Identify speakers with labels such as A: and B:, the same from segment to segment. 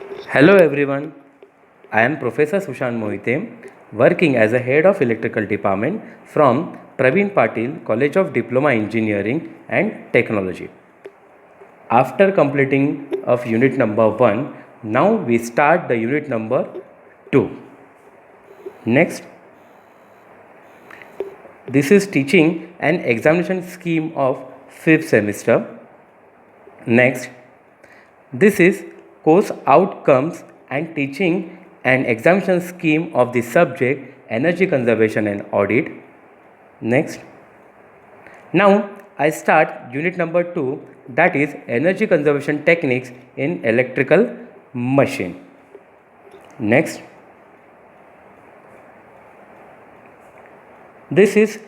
A: Hello everyone, I am Professor Sushant Mohite, working as a head of electrical department from Praveen Patil College of Diploma Engineering and Technology. After completing of unit number 1, now we start the unit number 2. Next, this is teaching an examination scheme of 5th semester. Next, this is course outcomes and teaching an examination scheme of the subject energy conservation and audit. Next, now I start unit number 2, that is energy conservation techniques in electrical machine. Next, this is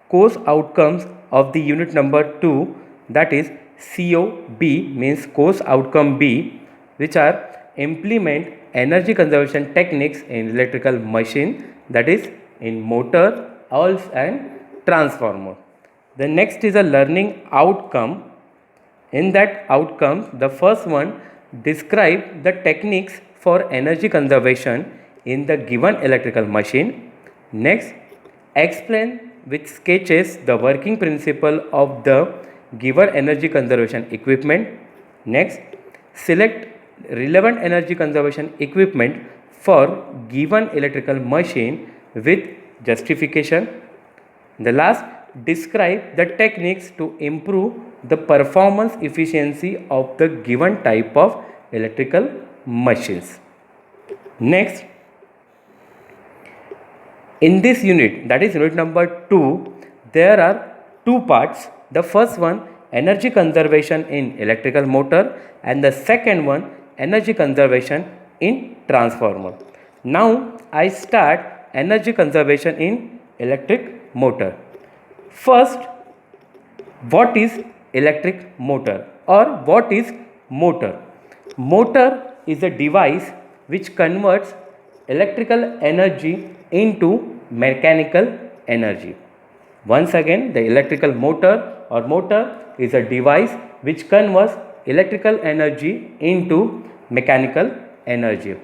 A: course outcomes of the unit number 2, that is COB, means course outcome B, which are implement energy conservation techniques in electrical machine, that is in motor, valves and transformer. The next is a learning outcome. In that outcome, the first one, describe the techniques for energy conservation in the given electrical machine. Next, explain with sketches the working principle of the given energy conservation equipment. Next, select relevant energy conservation equipment for given electrical machine with justification. The last, describe the techniques to improve the performance efficiency of the given type of electrical machines. Next, in this unit, that is unit number 2, there are two parts. The first one, energy conservation in electrical motor, and the second one, energy conservation in transformer. Now I start energy conservation in electric motor. First, what is electric motor or what is motor? Motor is a device which converts electrical energy into mechanical energy. Once again, the electrical motor or motor is a device which converts electrical energy into mechanical energy.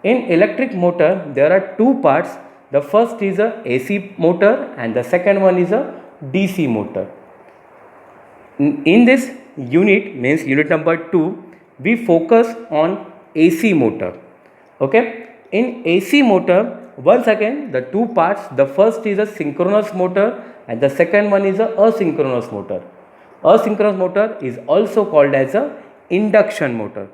A: In electric motor, there are two parts. The first is a AC motor and the second one is a DC motor. In this unit, means unit number 2, we focus on AC motor. Okay. In AC motor, once again the two parts, the first is a synchronous motor and the second one is a asynchronous motor. Asynchronous motor is also called as a induction motor.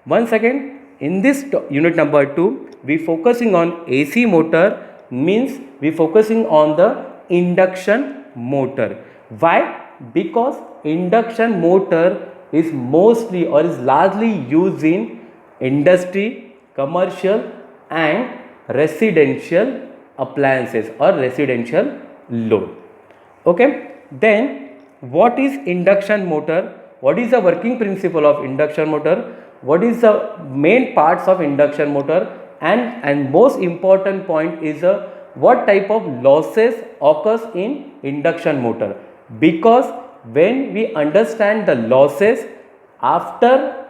A: Once again, in this unit number 2, we focusing on AC motor, means we focusing on the induction motor. Why? Because induction motor is mostly or is largely used in industry, commercial and residential appliances or residential load. Okay, then what is induction motor? What is the working principle of induction motor? What is the main parts of induction motor? And most important point is what type of losses occurs in induction motor? Because when we understand the losses, after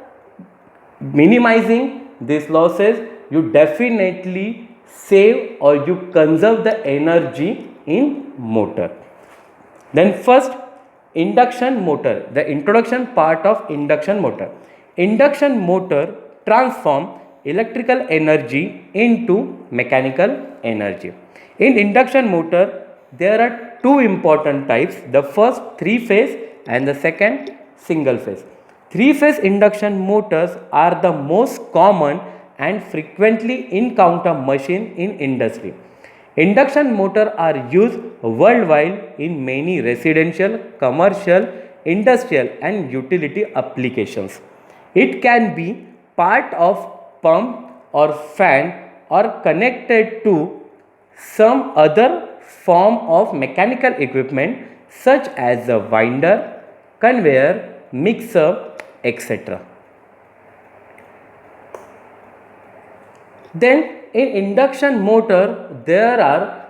A: minimizing these losses, you definitely save or you conserve the energy in motor. Then first, induction motor, the introduction part of induction motor. Induction motor transform electrical energy into mechanical energy. In induction motor, there are two important types. The first, 3-phase and the second, single phase. 3-phase induction motors are the most common and frequently encountered machine in industry. Induction motors are used worldwide in many residential, commercial, industrial and utility applications. It can be part of pump or fan or connected to some other form of mechanical equipment such as a winder, conveyor, mixer, etc. Then in induction motor, there are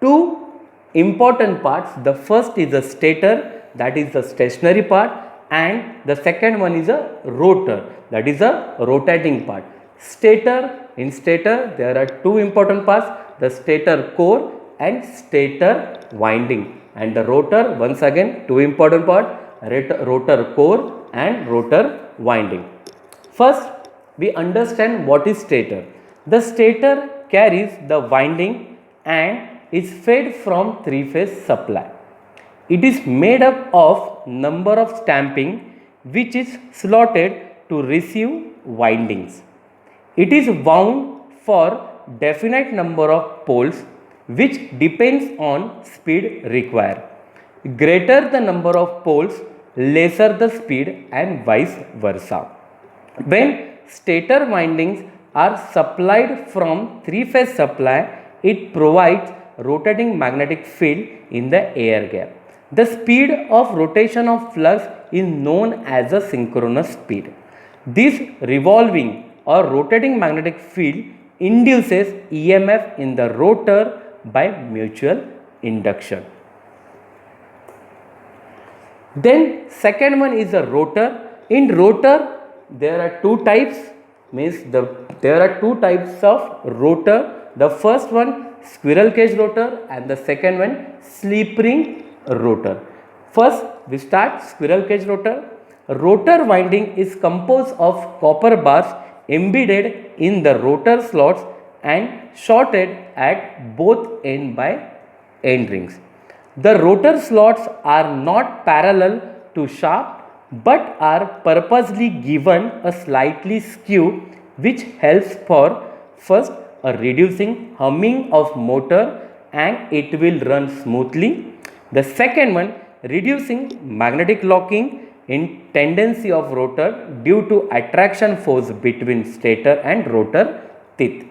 A: two important parts. The first is the stator, that is the stationary part, and the second one is a rotor, that is a rotating part. Stator, in stator there are two important parts, the stator core and stator winding, and the rotor, once again two important part, rotor core and rotor winding. First we understand what is stator. The stator carries the winding and is fed from three-phase supply. It is made up of number of stamping which is slotted to receive windings. It is wound for definite number of poles which depends on speed required. Greater the number of poles, lesser the speed, and vice versa. When stator windings are supplied from three-phase supply, it provides rotating magnetic field in the air gap. The speed of rotation of flux is known as a synchronous speed. This revolving or rotating magnetic field induces EMF in the rotor by mutual induction. Then second one is a rotor. In rotor there are two types, there are two types of rotor. The first one squirrel cage rotor and the second one slip ring rotor. First we start squirrel cage rotor. Rotor winding is composed of copper bars embedded in the rotor slots and shorted at both end by end rings. The rotor slots are not parallel to shaft but are purposely given a slightly skew, which helps for first a reducing humming of motor and it will run smoothly. The second one, reducing magnetic locking in tendency of rotor due to attraction force between stator and rotor teeth.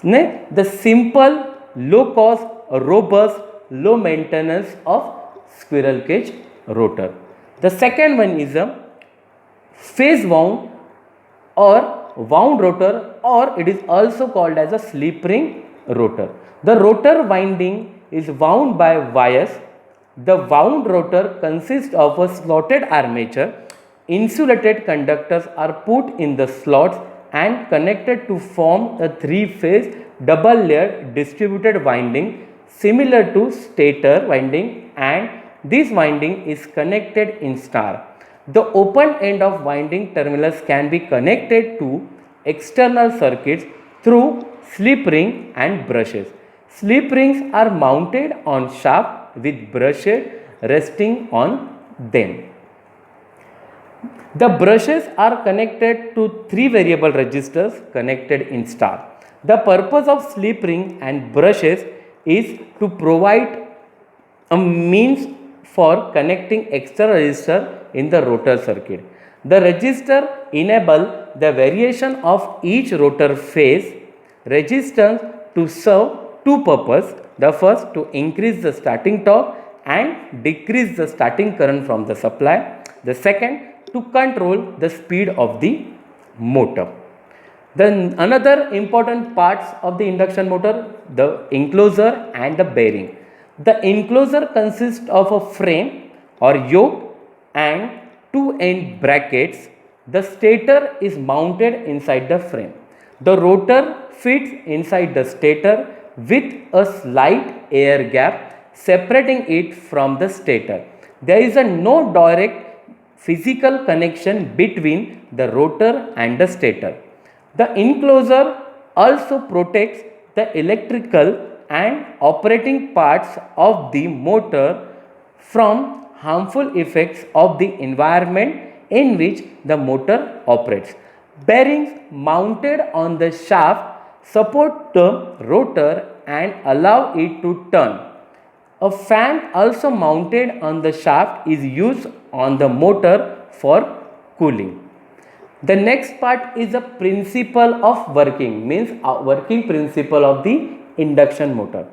A: The simple, low cost, robust, low maintenance of squirrel cage rotor. The second one is a phase wound or wound rotor, or it is also called as a slip ring rotor. The rotor winding is wound by wires. The wound rotor consists of a slotted armature. Insulated conductors are put in the slots and connected to form a three-phase double layered distributed winding similar to stator winding, and this winding is connected in star. The open end of winding terminals can be connected to external circuits through slip ring and brushes. Slip rings are mounted on shaft with brushes resting on them. The brushes are connected to three variable resistors connected in star. The purpose of slip ring and brushes is to provide a means for connecting extra resistor in the rotor circuit. The resistor enable the variation of each rotor phase resistance to serve two purposes. The first, to increase the starting torque and decrease the starting current from the supply. The second, to control the speed of the motor. Then another important parts of the induction motor, the enclosure and the bearing. The enclosure consists of a frame or yoke and two end brackets. The stator is mounted inside the frame. The rotor fits inside the stator with a slight air gap separating it from the stator. There is no direct physical connection between the rotor and the stator. The enclosure also protects the electrical and operating parts of the motor from harmful effects of the environment in which the motor operates. Bearings mounted on the shaft support the rotor and allow it to turn. A fan also mounted on the shaft is used on the motor for cooling. The next part is the principle of working, means working principle of the induction motor.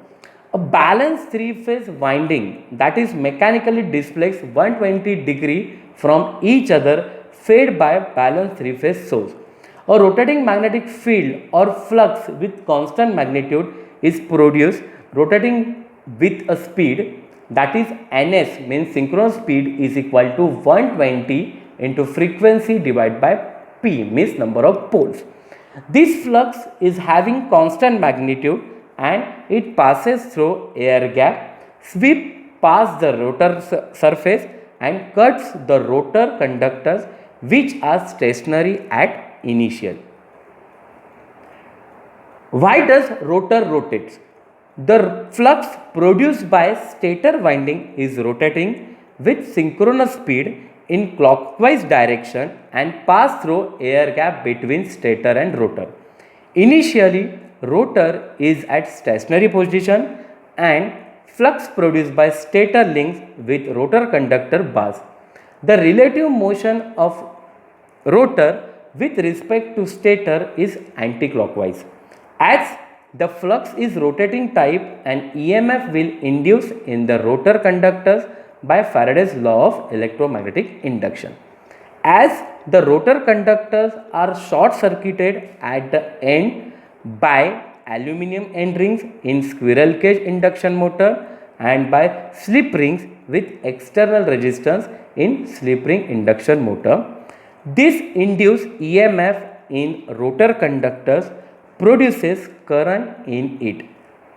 A: A balanced three-phase winding that is mechanically displaced 120 degree from each other fed by balanced three-phase source. A rotating magnetic field or flux with constant magnitude is produced rotating with a speed, that is ns, means synchronous speed, is equal to 120 into frequency divided by p, means number of poles. This flux is having constant magnitude and it passes through air gap, sweep past the rotor surface and cuts the rotor conductors which are stationary at initial. Why does rotor rotates? The flux produced by stator winding is rotating with synchronous speed in clockwise direction and pass through air gap between stator and rotor. Initially, rotor is at stationary position and flux produced by stator links with rotor conductor bars. The relative motion of rotor with respect to stator is anticlockwise. As the flux is rotating type, an EMF will induce in the rotor conductors by Faraday's law of electromagnetic induction. As the rotor conductors are short circuited at the end by aluminum end rings in squirrel cage induction motor and by slip rings with external resistance in slip ring induction motor, this induced EMF in rotor conductors produces current in it,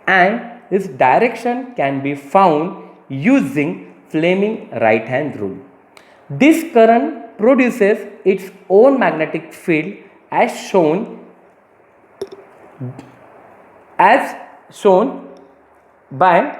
A: and its direction can be found using Fleming right hand rule. This current produces its own magnetic field as shown by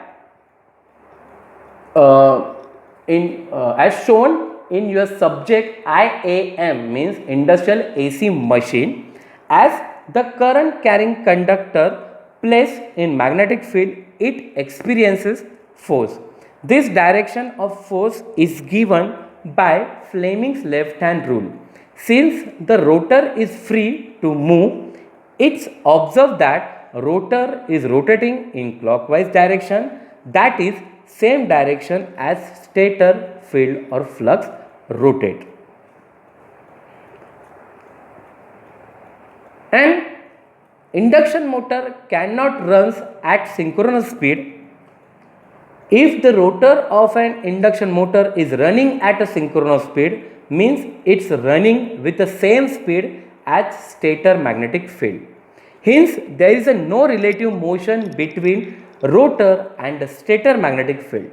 A: as shown in your subject IAM, means industrial AC machine. As the current carrying conductor placed in magnetic field, it experiences force. This direction of force is given by Fleming's left hand rule. Since the rotor is free to move, it's observed that rotor is rotating in clockwise direction, that is same direction as stator field or flux rotate. And induction motor cannot run at synchronous speed. If the rotor of an induction motor is running at a synchronous speed, means it's running with the same speed as stator magnetic field. Hence, there is no relative motion between rotor and the stator magnetic field.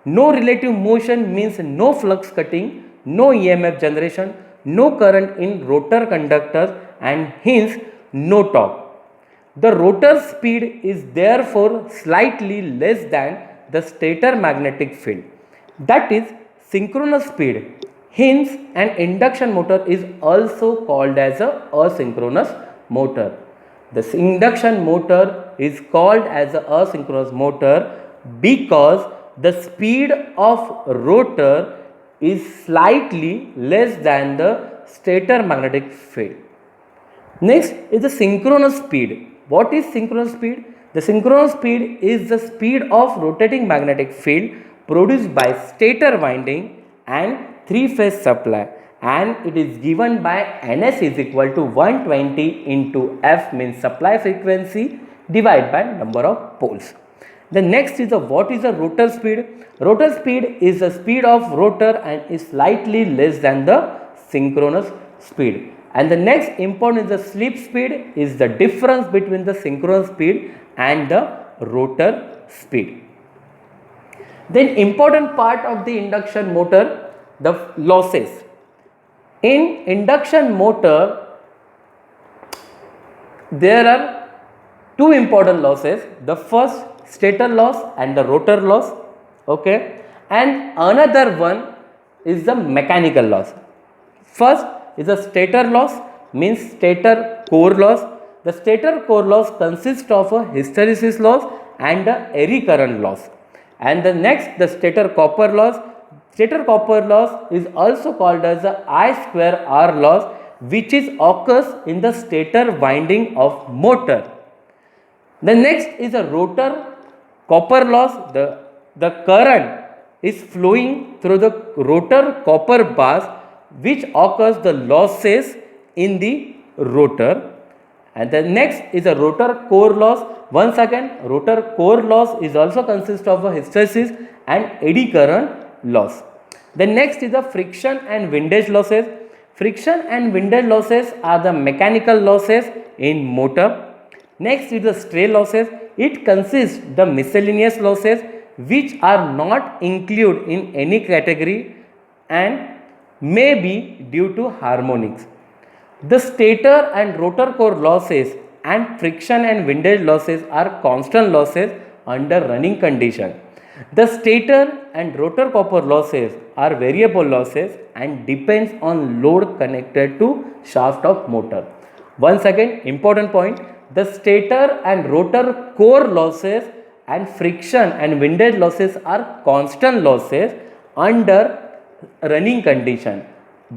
A: No relative motion means no flux cutting, no EMF generation, no current in rotor conductors, and hence no torque. The rotor speed is therefore slightly less than the stator magnetic field, that is synchronous speed. Hence, an induction motor is also called as a asynchronous motor. The induction motor is called as a asynchronous motor because the speed of rotor is slightly less than the stator magnetic field. Next is the synchronous speed. What is synchronous speed? The synchronous speed is the speed of rotating magnetic field produced by stator winding and three-phase supply, and it is given by Ns is equal to 120 into F, means supply frequency, divided by number of poles. The next is the what is the rotor speed? Rotor speed is the speed of rotor and is slightly less than the synchronous speed. And the next important is the slip speed, is the difference between the synchronous speed and the rotor speed. Then important part of the induction motor, the losses. In induction motor, there are two important losses. The first, stator loss and the rotor loss. Okay, and another one is the mechanical loss. First is the stator loss, means stator core loss. The stator core loss consists of a hysteresis loss and a eddy current loss. And the next, the stator copper loss. Stator copper loss is also called as the I square R loss, which is occurs in the stator winding of motor. The next is a rotor copper loss. The current is flowing through the rotor copper bars, which occurs the losses in the rotor. And the next is a rotor core loss. Once again, rotor core loss is also consists of a hysteresis and eddy current loss. The next is the friction and windage losses. Friction and windage losses are the mechanical losses in motor. Next is the stray losses. It consists the miscellaneous losses which are not included in any category and may be due to harmonics. The stator and rotor core losses and friction and windage losses are constant losses under running condition. The stator and rotor copper losses are variable losses and depends on load connected to shaft of motor. Once again, important point, the stator and rotor core losses and friction and windage losses are constant losses under running condition,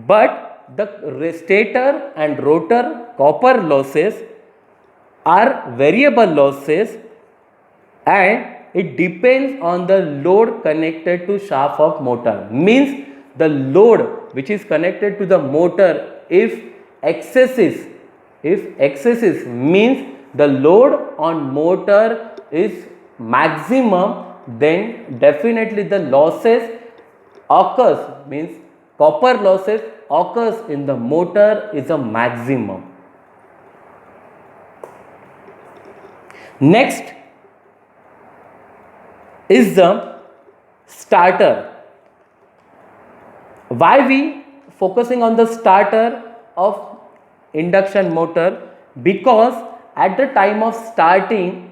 A: but the stator and rotor copper losses are variable losses and it depends on the load connected to shaft of motor. Means the load which is connected to the motor, if excesses means the load on motor is maximum, then definitely the losses occurs, means copper losses occurs in the motor is a maximum. Next is the starter. Why we focusing on the starter of induction motor? Because at the time of starting,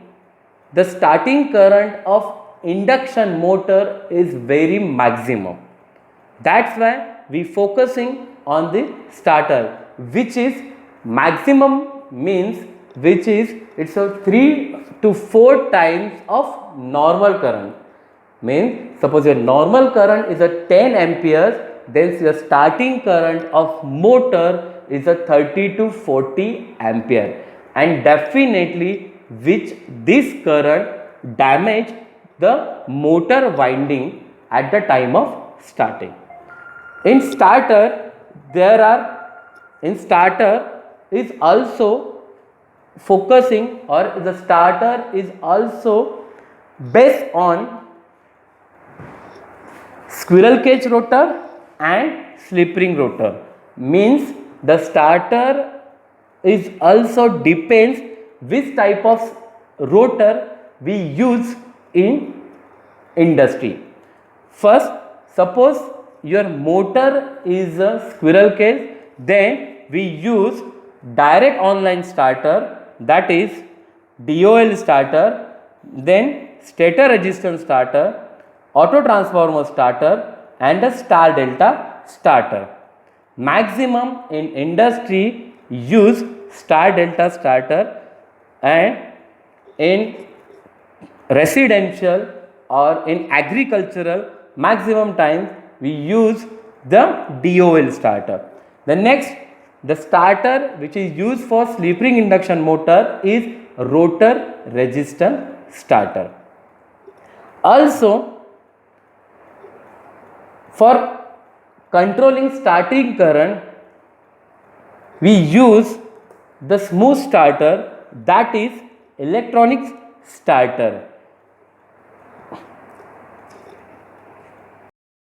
A: the starting current of induction motor is very maximum. That's why we focusing on the starter, which is maximum, means which is it's a 3 to 4 times of normal current. Means suppose your normal current is a 10 amperes, then your starting current of motor is a 30 to 40 ampere, and definitely which this current damage the motor winding at the time of starting. In starter is also focusing, or the starter is also based on squirrel cage rotor and slip ring rotor. Means the starter is also depends which type of rotor we use in industry. First, suppose your motor is a squirrel cage, then we use direct online starter, that is DOL starter, then stator resistance starter, auto transformer starter and a star delta starter. Maximum in industry use star delta starter, and in residential or in agricultural maximum times we use the DOL starter. The next, the starter which is used for slip ring induction motor is rotor resistance starter. Also, for controlling starting current we use the smooth starter, that is electronics starter.